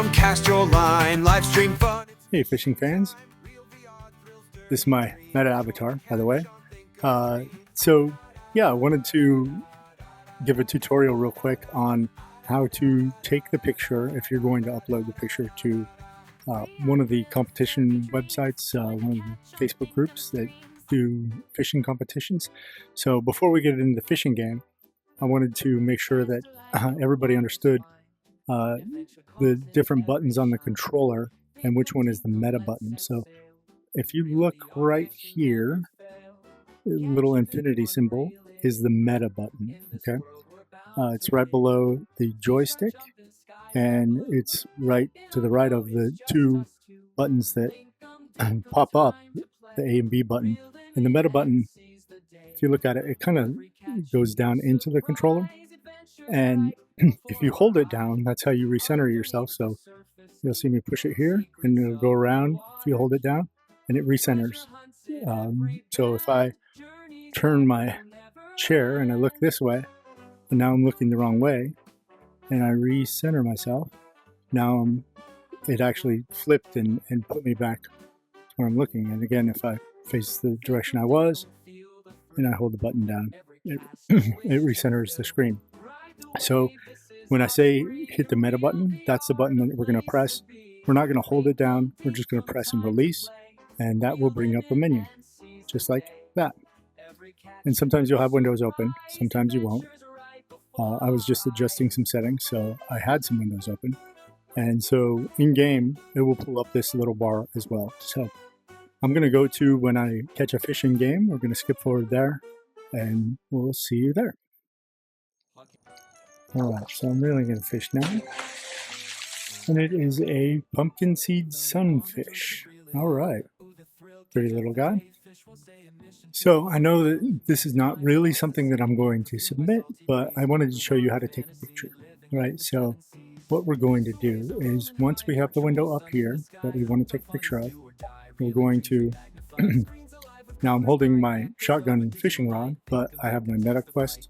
Dinkum, cast your line, live stream fun. Hey fishing fans, this is my meta avatar, by the way. So yeah, I wanted to give a tutorial real quick on how to take the picture if you're going to upload the picture to one of the competition websites, one of the Facebook groups that do fishing competitions. So before we get into the fishing game, I wanted to make sure that everybody understood the different buttons on the controller and which one is the meta button. So if you look right here, the little infinity symbol is the meta button, okay? It's right below the joystick, and it's right to the right of the two buttons that pop up, the A and B button. And the meta button, if you look at it, it kind of goes down into the controller. And if you hold it down, that's how you recenter yourself. So you'll see me push it here, and it'll go around if you hold it down, and it recenters. So if I turn my chair and I look this way, and now I'm looking the wrong way, and I recenter myself, now it actually flipped and put me back to where I'm looking. And again, if I face the direction I was and I hold the button down, it recenters the screen. So when I say hit the meta button, that's the button that we're going to press. We're not going to hold it down, we're just going to press and release, and that will bring up a menu just like that. And sometimes you'll have windows open, sometimes you won't. I was just adjusting some settings, so I had some windows open. And so in game, it will pull up this little bar as well. So I'm going to go to when I catch a fish in game. We're going to skip forward there, and we'll see you there. All right, so I'm really going to fish now. And it is a pumpkin seed sunfish. All right, pretty little guy. So I know that this is not really something that I'm going to submit, but I wanted to show you how to take a picture, right? So what we're going to do is once we have the window up here that we want to take a picture of, we're going to, now I'm holding my shotgun fishing rod, but I have my MetaQuest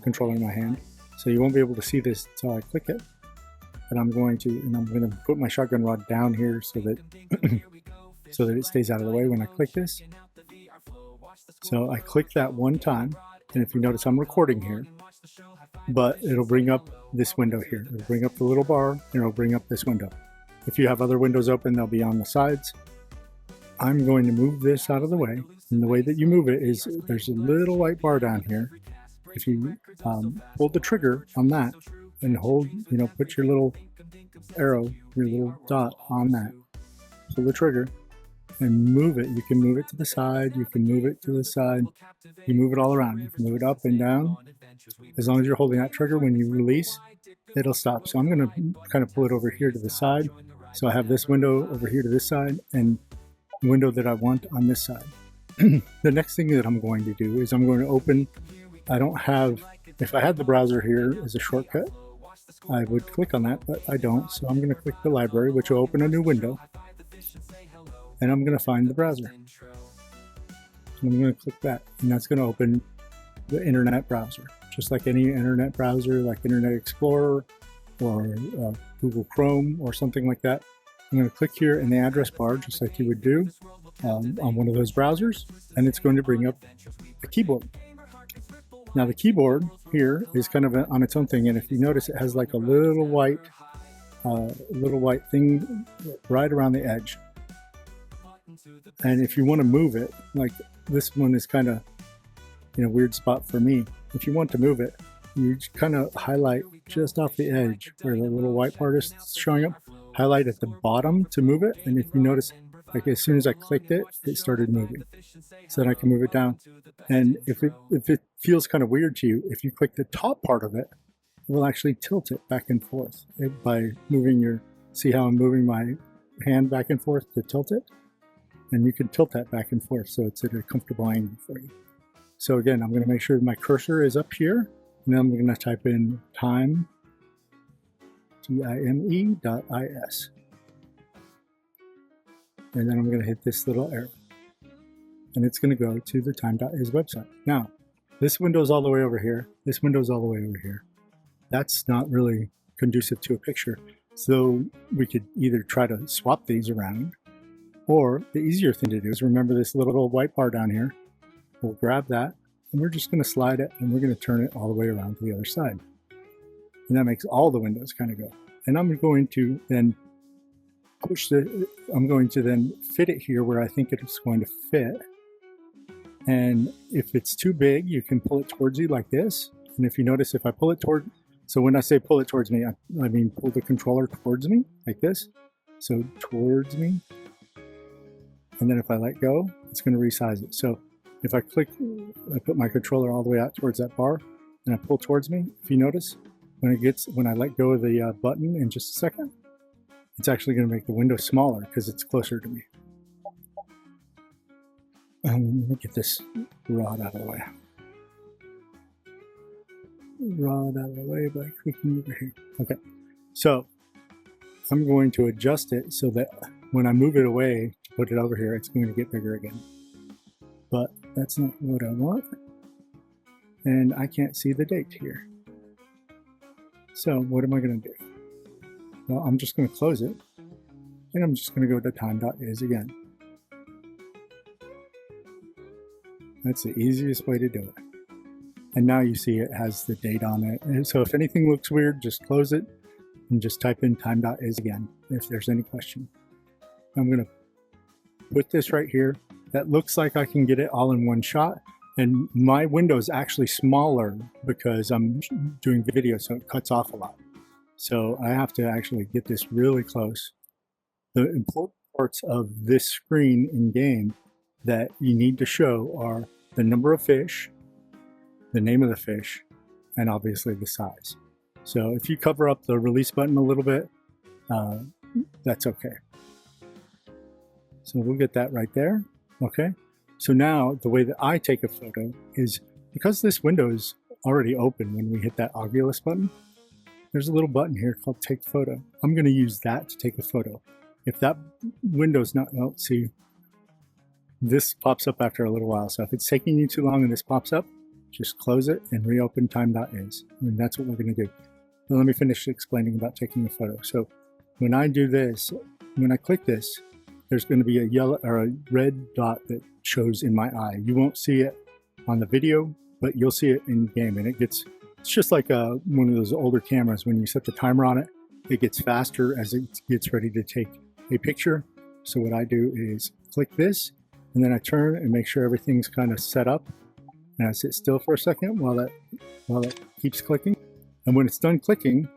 controller in my hand. So you won't be able to see this until I click it. But I'm going to put my shotgun rod down here so that so that it stays out of the way when I click this. So I click that one time, and if you notice I'm recording here, but it'll bring up this window here. It'll bring up the little bar, and it'll bring up this window. If you have other windows open, they'll be on the sides. I'm going to move this out of the way, and the way that you move it is there's a little white bar down here. If you hold the trigger on that and hold, put your little arrow, your little dot on that, pull the trigger and move it. You can move it to the side, you can move it to the side, you move it all around. You can move it up and down. As long as you're holding that trigger, when you release, it'll stop. So I'm going to kind of pull it over here to the side. So I have this window over here to this side and the window that I want on this side. The next thing that I'm going to do is I'm going to open, if I had the browser here as a shortcut, I would click on that, but I don't. So I'm going to click the library, which will open a new window. And I'm going to find the browser. And I'm going to click that, and that's going to open the internet browser. Just like any internet browser, like Internet Explorer or Google Chrome or something like that. I'm going to click here in the address bar, just like you would do on one of those browsers, and it's going to bring up the keyboard. Now the keyboard here is kind of on its own thing, and if you notice, it has like a little white thing right around the edge. And if you want to move it, like this one is kind of in a weird spot for me. If you want to move it, you kind of highlight just off the edge where the little white part is showing up. Highlight at the bottom to move it, and if you notice, like as soon as I clicked it, it started moving. So then I can move it down. And if it feels kind of weird to you, if you click the top part of it, it will actually tilt it back and forth by moving see how I'm moving my hand back and forth to tilt it? And you can tilt that back and forth so it's at a comfortable angle for you. So again, I'm going to make sure my cursor is up here, and then I'm going to type in time, time.is. And then I'm going to hit this little arrow, and it's going to go to the time.is website. Now, this window's all the way over here. This window's all the way over here. That's not really conducive to a picture. So we could either try to swap these around, or the easier thing to do is remember this little white bar down here. We'll grab that and we're just going to slide it and we're going to turn it all the way around to the other side. And that makes all the windows kind of go. And I'm going to then I'm going to then fit it here where I think it's going to fit. And if it's too big, you can pull it towards you like this. And if you notice, if I pull it toward, so when I say pull it towards me, I mean pull the controller towards me like this. So towards me. And then if I let go, it's going to resize it. So if I click, I put my controller all the way out towards that bar and I pull towards me, if you notice, when I let go of the button in just a second, it's actually going to make the window smaller because it's closer to me. Let me get this rod out of the way. Rod out of the way by clicking over here. Okay, so I'm going to adjust it so that when I move it away to put it over here, it's going to get bigger again. But that's not what I want. And I can't see the date here. So what am I going to do? Well, I'm just going to close it. And I'm just going to go to time.is again. That's the easiest way to do it. And now you see it has the date on it. And so if anything looks weird, just close it and just type in time.is again if there's any question. I'm going to put this right here. That looks like I can get it all in one shot. And my window is actually smaller because I'm doing video, so it cuts off a lot. So I have to actually get this really close. The important parts of this screen in game that you need to show are the number of fish, the name of the fish, and obviously the size. So if you cover up the release button a little bit, that's okay. So we'll get that right there. Okay. So now the way that I take a photo is because this window is already open when we hit that Oculus button, there's a little button here called Take Photo. I'm going to use that to take a photo. If that window's not, oh, see, this pops up after a little while. So if it's taking you too long and this pops up, just close it and reopen time.is. And that's what we're going to do. Now let me finish explaining about taking a photo. So when I do this, when I click this, there's going to be a yellow or a red dot that shows in my eye. You won't see it on the video, but you'll see it in game. And it's just like one of those older cameras. When you set the timer on it, it gets faster as it gets ready to take a picture. So what I do is click this, and then I turn and make sure everything's kind of set up. And I sit still for a second while that keeps clicking. And when it's done clicking,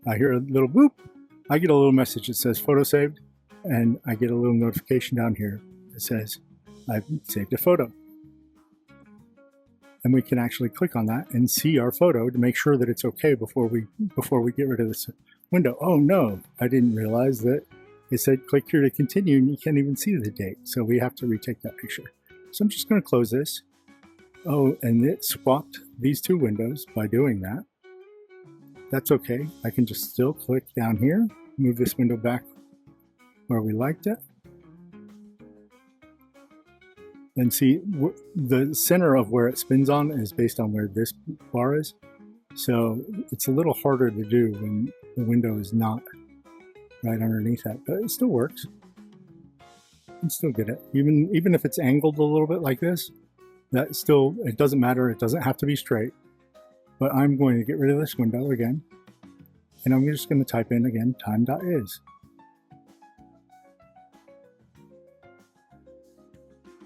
I hear a little boop. I get a little message that says photo saved, and I get a little notification down here that says I've saved a photo. And we can actually click on that and see our photo to make sure that it's okay before we get rid of this window. Oh no, I didn't realize that it said click here to continue and you can't even see the date. So we have to retake that picture. So I'm just going to close this. Oh, and it swapped these two windows by doing that. That's okay. I can just still click down here, move this window back where we liked it. And see, the center of where it spins on is based on where this bar is. So it's a little harder to do when the window is not right underneath that, but it still works. You can still get it. Even if it's angled a little bit like this, that still, it doesn't matter. It doesn't have to be straight. But I'm going to get rid of this window again. And I'm just going to type in again, time.is.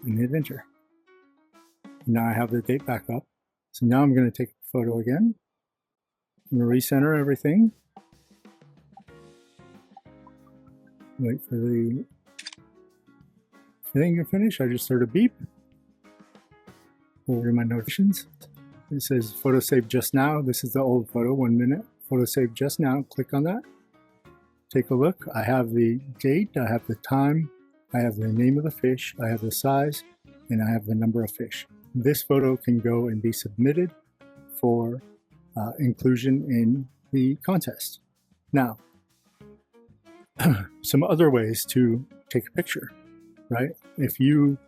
And hit enter. Now I have the date back up. So now I'm going to take a photo again. I'm going to recenter everything. Wait for the thing to finish. I just heard a beep. Over to my notifications. It says photo saved just now. This is the old photo, 1 minute. Photo saved just now. Click on that. Take a look. I have the date. I have the time. I have the name of the fish, I have the size, and I have the number of fish. This photo can go and be submitted for inclusion in the contest. Now, some other ways to take a picture, right? If you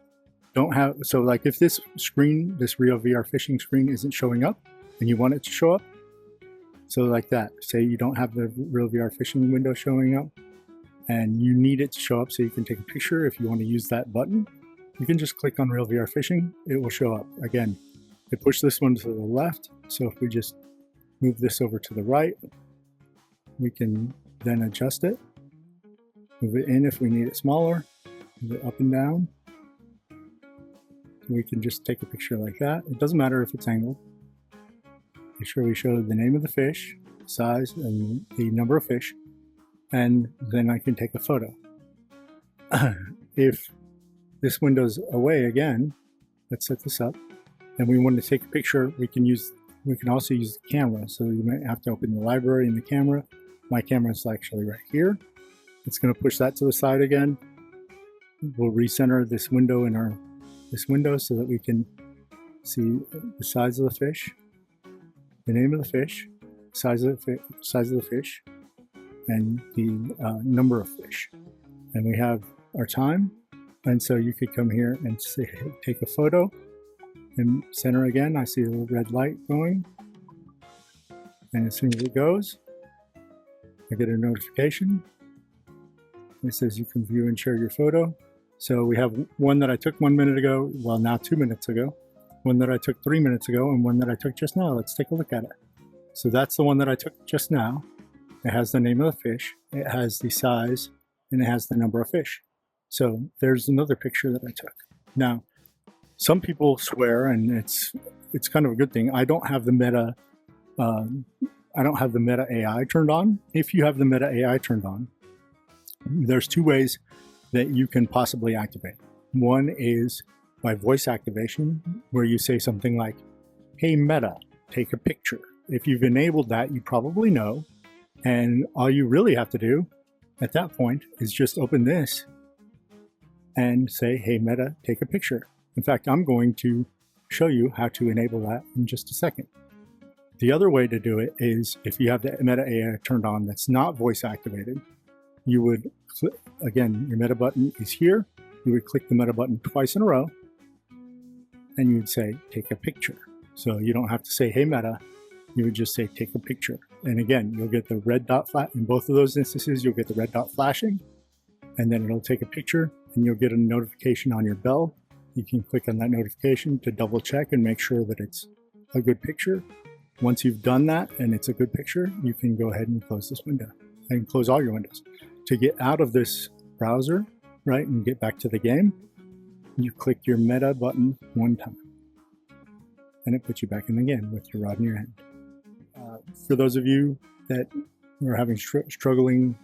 don't have, so like if this screen, this Real VR fishing screen isn't showing up and you want it to show up, So like that, say you don't have the real VR fishing window showing up and you need it to show up so you can take a picture. If you want to use that button, you can just click on real VR fishing. It will show up. Again, I push this one to the left. So if we just move this over to the right, we can then adjust it. Move it in if we need it smaller, move it up and down. We can just take a picture like that. It doesn't matter if it's angled. Make sure we show the name of the fish, size, and the number of fish, and then I can take a photo. If this window's away again, let's set this up, and we want to take a picture, we can also use the camera. So you might have to open the library and the camera. My camera is actually right here. It's going to push that to the side again. We'll recenter this window in this window so that we can see the size of the fish, the name of the fish, size of the fish, and the number of fish. And we have our time. And so you could come here and take a photo and center again. I see a little red light going. And as soon as it goes, I get a notification. It says you can view and share your photo. So we have one that I took 1 minute ago, well now 2 minutes ago, one that I took 3 minutes ago, and one that I took just now. Let's take a look at it. So that's the one that I took just now. It has the name of the fish, it has the size, and it has the number of fish. So there's another picture that I took. Now, some people swear, and it's kind of a good thing. I don't have the Meta AI turned on. If you have the Meta AI turned on, there's two ways that you can possibly activate. One is by voice activation, where you say something like, "Hey Meta, take a picture." If you've enabled that, you probably know. And all you really have to do at that point is just open this and say, "Hey Meta, take a picture." In fact, I'm going to show you how to enable that in just a second. The other way to do it is if you have the Meta AI turned on that's not voice activated, you would click, again, your Meta button is here. You would click the Meta button twice in a row and you'd say, "Take a picture." So you don't have to say, "Hey Meta," you would just say, "Take a picture." And again, you'll get the red dot flat in both of those instances. You'll get the red dot flashing, and then it'll take a picture, and you'll get a notification on your bell. You can click on that notification to double check and make sure that it's a good picture. Once you've done that and it's a good picture, you can go ahead and close this window and close all your windows. To get out of this browser, right, and get back to the game, you click your Meta button one time, and it puts you back in the game with your rod in your hand. For those of you that are having struggling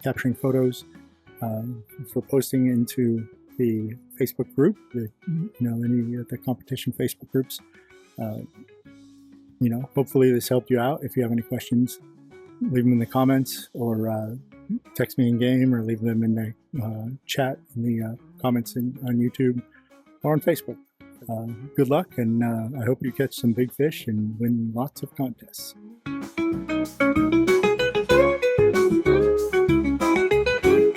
capturing photos for posting into the Facebook group, any of the competition Facebook groups, hopefully this helped you out. If you have any questions, leave them in the comments or text me in game, or leave them in the chat in the comments on YouTube or on Facebook. Good luck, and I hope you catch some big fish and win lots of contests.